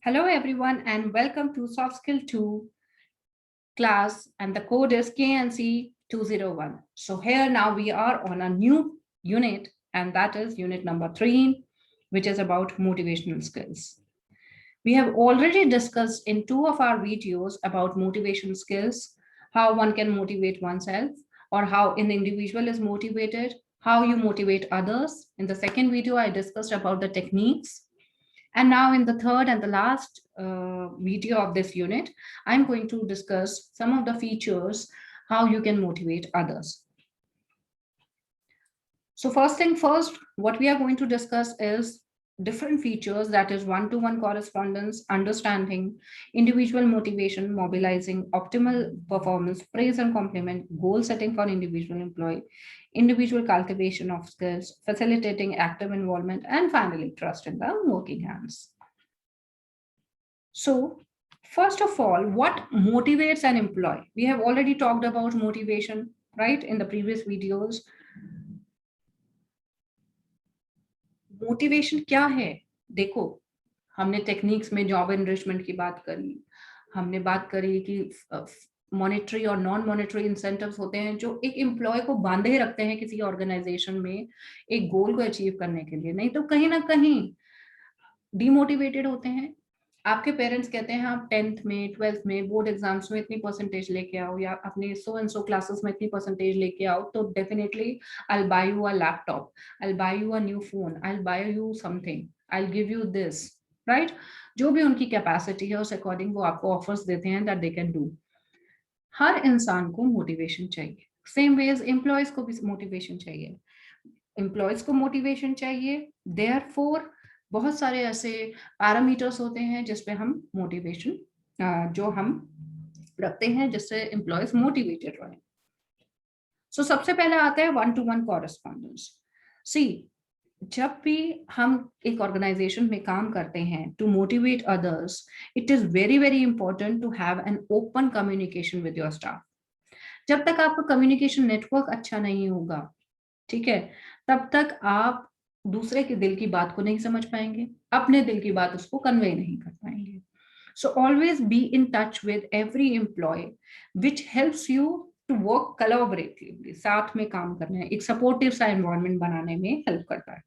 Hello, everyone, and welcome to Soft Skill 2 class, and the code is KNC 201. So, here now we are on a new unit, and that is unit number 3, which is about motivational skills. We have already discussed in two of our videos about motivation skills, how one can motivate oneself, or how an individual is motivated, how you motivate others. In the second video, I discussed about the techniques, and now in the third and the last video of this unit, I'm going to discuss some of the features, how you can motivate others. So first thing first, what we are going to discuss is different features, that is one-to-one correspondence, understanding, individual motivation, mobilizing, optimal performance, praise and compliment, goal setting for individual employee, individual cultivation of skills, facilitating active involvement, and finally, trust in the working hands. So, first of all, what motivates an employee? We have already talked about motivation, right, in the previous videos. Motivation क्या है? देखो, हमने techniques में job enrichment की बात करी, हमने बात करी कि मॉनेटरी और नॉन मॉनेटरी इंसेंटिव्स होते हैं जो एक एम्प्लॉय को बांधे रखते हैं किसी ऑर्गेनाइजेशन में एक गोल को अचीव करने के लिए, नहीं तो कहीं ना कहीं डिमोटिवेटेड होते हैं। आपके पेरेंट्स कहते हैं आप 10th में 12th में बोर्ड एग्जाम्स में इतनी परसेंटेज लेके आओ या अपने सो एंड सो क्लासेस में इतनी परसेंटेज लेके आओ, तो definitely I buy you a laptop, I buy you a new phone, I buy you something, I give you this, right. जो भी उनकी कैपेसिटी है उस अकॉर्डिंग वो आपको ऑफर्स देते हैं दैट दे कैन डू। हर इंसान को मोटिवेशन चाहिए, सेम वेज एम्प्लॉयज को भी मोटिवेशन चाहिए, एम्प्लॉयज को मोटिवेशन चाहिए। देयरफॉर बहुत सारे ऐसे पैरामीटर्स होते हैं जिसपे हम मोटिवेशन जो हम रखते हैं जिससे एम्प्लॉयज मोटिवेटेड रहे। सो सबसे पहले आता है one to one correspondence. See, जब भी हम एक ऑर्गेनाइजेशन में काम करते हैं to motivate others, it is very very important to have an open communication with your staff. जब तक आपका कम्युनिकेशन नेटवर्क अच्छा नहीं होगा, ठीक है, तब तक आप दूसरे के दिल की बात को नहीं समझ पाएंगे, अपने दिल की बात उसको कन्वे नहीं कर पाएंगे। So always be in touch with every employee, which helps you to work collaboratively, साथ में काम करने, एक सपोर्टिव सा एनवायरनमेंट बनाने में हेल्प करता है।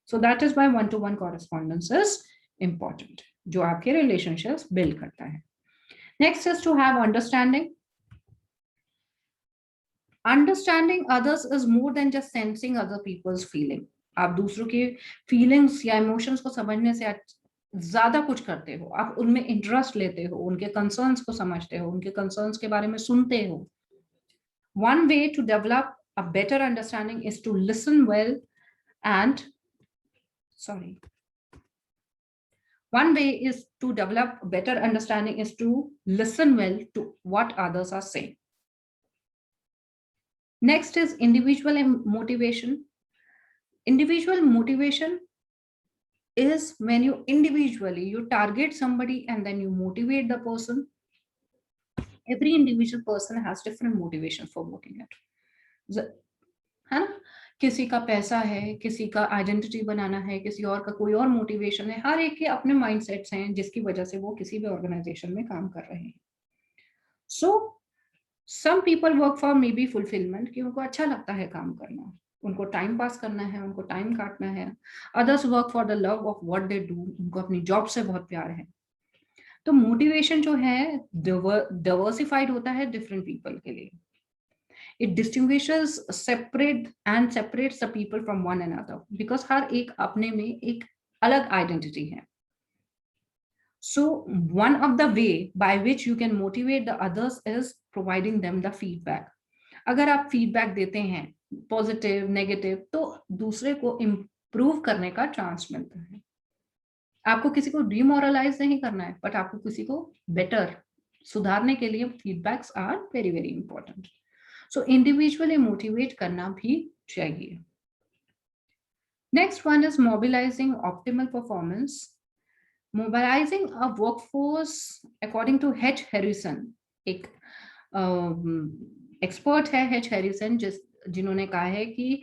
So that is why one to one correspondence is important, जो आपके रिलेशनशिप्स बिल्ड करता है। Next is to have understanding. Understanding others is more than just sensing other people's feeling. आप दूसरों की फीलिंग्स या इमोशंस को समझने से ज्यादा कुछ करते हो, आप उनमें इंटरेस्ट लेते हो, उनके कंसर्न्स को समझते हो, उनके कंसर्न्स के बारे में सुनते हो। One way to develop a better understanding is to listen well and sorry one way is to develop better understanding is to listen well to what others are saying. Next is individual motivation. Individual motivation is when you individually you target somebody and then you motivate the person. Every individual person has different motivation for working at, है ना। किसी का पैसा है, किसी का identity बनाना है, किसी और का कोई और मोटिवेशन है, हर एक के अपने माइंडसेट्स हैं जिसकी वजह से वो किसी भी ऑर्गेनाइजेशन में काम कर रहे हैं। So some people work for may be fulfilment, कि उनको अच्छा लगता है काम करना, उनको टाइम पास करना है, उनको टाइम काटना है। Others work for the love of what they do, उनको अपनी जॉब से बहुत प्यार है। तो मोटिवेशन जो है डाइवर्सिफाइड होता है डिफरेंट पीपल के लिए। It distinguishes separate and separates the people from one another because हर एक अपने में एक अलग identity है. So one of the way by which you can motivate the others is providing them the feedback. अगर आप feedback देते हैं positive, negative, तो दूसरे को improve करने का chance मिलता है। आपको किसी को demoralize नहीं करना है, but आपको किसी को better सुधारने के लिए feedbacks are very very important. So individually motivate करना भी चाहिए. Next one is mobilizing optimal performance. Mobilizing a workforce according to H. Harrison, एक expert है H. Harrison, जिन्होंने कहा है कि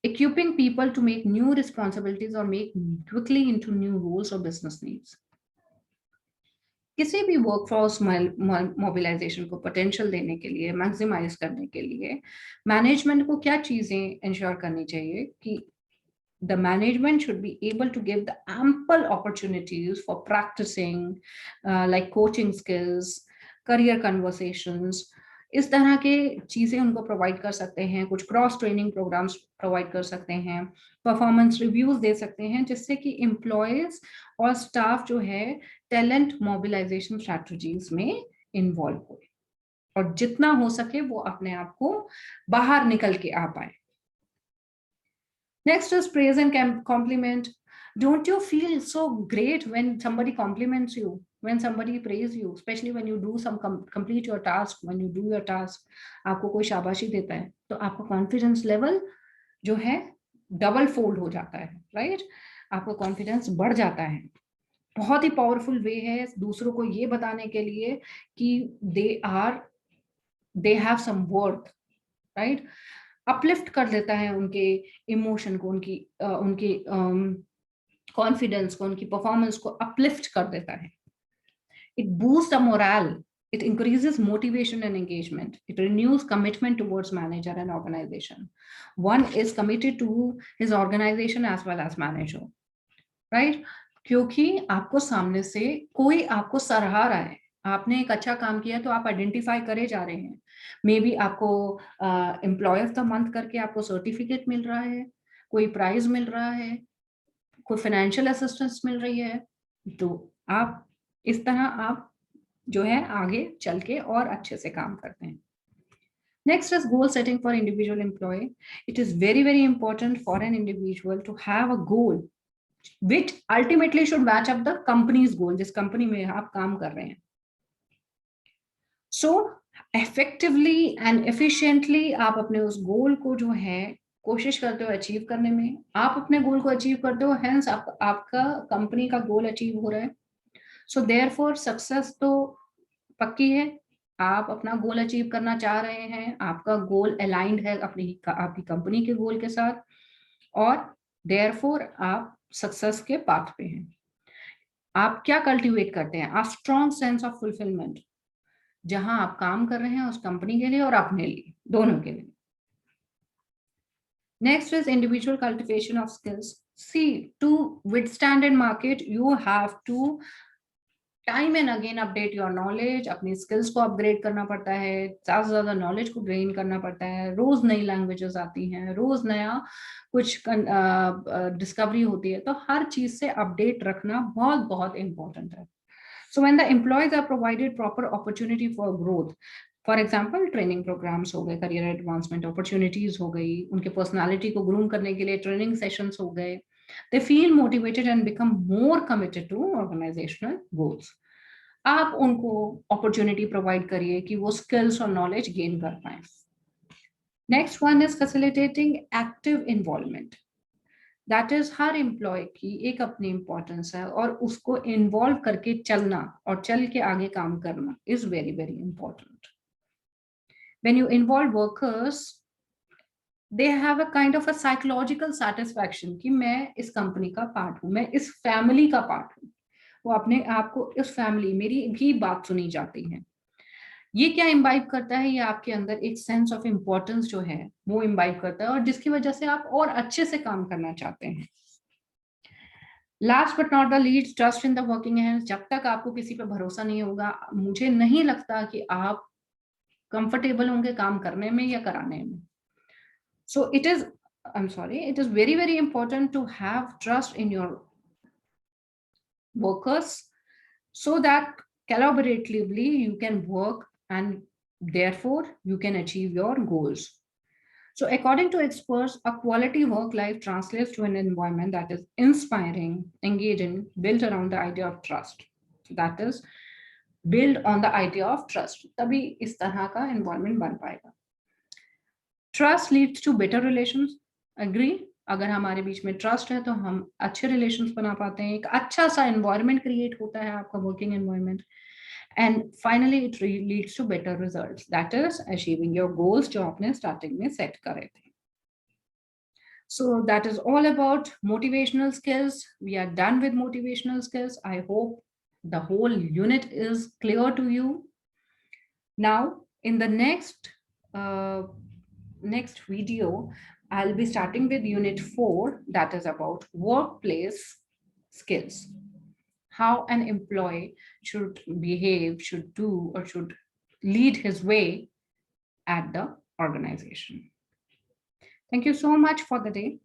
equipping people to make new responsibilities or make quickly into new roles or business needs. किसी भी workforce mobilisation को potential देने के लिए, मैक्सिमाइज करने के लिए मैनेजमेंट को क्या चीजें इंश्योर करनी चाहिए कि the management should be able to give the ample opportunities for practicing, like coaching skills, career conversations. इस तरह के चीजें उनको प्रोवाइड कर सकते हैं, कुछ क्रॉस ट्रेनिंग प्रोग्राम्स प्रोवाइड कर सकते हैं, परफॉर्मेंस रिव्यूज दे सकते हैं, जिससे कि एम्प्लॉयज और स्टाफ जो है टैलेंट मोबिलाइजेशन स्ट्रैटेजीज में इन्वॉल्व हो और जितना हो सके वो अपने आप को बाहर निकल के आ पाए. Next is praise and compliment. Don't you feel so great when somebody compliments you, when somebody praise you, especially when you do some complete your task, when you do your task, आपको कोई शाबाशी देता है तो आपका confidence level जो है double fold हो जाता है, राइट? आपका कॉन्फिडेंस बढ़ जाता है. बहुत ही पावरफुल वे है दूसरों को ये बताने के लिए कि they have some worth, right? Uplift कर देता है उनके इमोशन को, उनकी कॉन्फिडेंस को, उनकी परफॉर्मेंस को अपलिफ्ट कर देता है. It boost the moral, it increases motivation and engagement, it renews commitment towards manager and organization. One is committed to his organization as well as manager, right? क्योंकि आपको सामने से कोई आपको सराहा रहा है, आपने एक अच्छा काम किया तो आप आइडेंटिफाई करे जा रहे हैं. मे बी आपको एम्प्लॉय ऑफ द मंथ करके आपको सर्टिफिकेट मिल रहा है, कोई प्राइज मिल रहा है, कोई फाइनेंशियल असिस्टेंस मिल रही है, तो आप इस तरह आप जो है आगे चल के और अच्छे से काम करते हैं. Next is goal setting for individual employee. It is very, very important for an individual to have a goal which ultimately should match up the company's goal, जिस कंपनी में आप काम कर रहे हैं. So effectively and efficiently आप अपने उस गोल को जो है कोशिश करते हो अचीव करने में. आप अपने गोल को अचीव करते हो, हेंस आपका कंपनी का गोल अचीव हो रहा है. सो देयरफॉर सक्सेस तो पक्की है. आप अपना गोल अचीव करना चाह रहे हैं, आपका गोल अलाइंड है आपकी कंपनी के गोल के साथ, और देयरफॉर आप सक्सेस के पाथ पे हैं. आप क्या कल्टीवेट करते हैं? आप स्ट्रॉन्ग सेंस ऑफ फुलफिलमेंट, जहां आप काम कर रहे हैं उस कंपनी के लिए और अपने लिए, दोनों के लिए. Next is individual cultivation of skills. See, to withstand in market, you have to time and again update your knowledge. अपनी स्किल्स को अपग्रेड करना पड़ता है, ज्यादा से ज्यादा नॉलेज को गेन करना पड़ता है. रोज नई लैंग्वेजेस आती हैं, रोज नया कुछ डिस्कवरी होती है, तो हर चीज से अपडेट रखना बहुत बहुत इंपॉर्टेंट है. So when the employees are provided proper opportunity for growth, for example training programmes हो गए, करियर एडवांसमेंट अपॉर्चुनिटीज हो गई, उनके पर्सनालिटी को ग्रूम करने के लिए ट्रेनिंग सेशंस हो गए, they feel motivated and become more committed to organizational goals. आप उनको अपॉर्चुनिटी प्रोवाइड करिए कि वो स्किल्स और नॉलेज गेन कर पाए. Next one is facilitating active involvement. That is हर एम्प्लॉय की एक अपनी इंपॉर्टेंस है, और उसको इन्वॉल्व करके चलना और चल के आगे काम करना is very very important. When you involve workers, they have a kind of a psychological satisfaction कि मैं इस कंपनी का पार्ट हूं, मैं इस फैमिली का पार्ट हूं. वो अपने आप को इस फैमिली, मेरी भी बात सुनी जाती है. ये क्या इम्बाइब करता है? ये आपके अंदर एक सेंस ऑफ इम्पोर्टेंस जो है वो इम्बाइब करता है, और जिसकी वजह से आप और अच्छे से काम करना चाहते हैं. Last but not the least, trust in the working hands. जब तक आपको किसी पे भरोसा नहीं होगा, मुझे नहीं लगता कि आप कंफर्टेबल होंगे काम करने में या कराने में. So it is very, very important to have trust in your workers so that collaboratively you can work and therefore you can achieve your goals. So according to experts, a quality work life translates to an environment that is inspiring, engaging, built around the idea of trust. That is, build on the idea of trust. तभी इस तरह का environment बन पाएगा. Trust leads to better relations. Agree? अगर हमारे बीच में trust है तो हम अच्छे रिलेशंस बना पाते हैं, एक अच्छा सा एनवायरनमेंट क्रिएट होता है आपका working environment. And finally it leads to better results, that is achieving your goals जो आपने स्टार्टिंग में सेट करे थे. So that is all about motivational skills. We are done with motivational skills. I hope The whole unit is clear to you. Now, in the uh, next video, I'll be starting with unit 4, that is about workplace skills. How an employee should behave, should do, or should lead his way at the organization. Thank you so much for the day.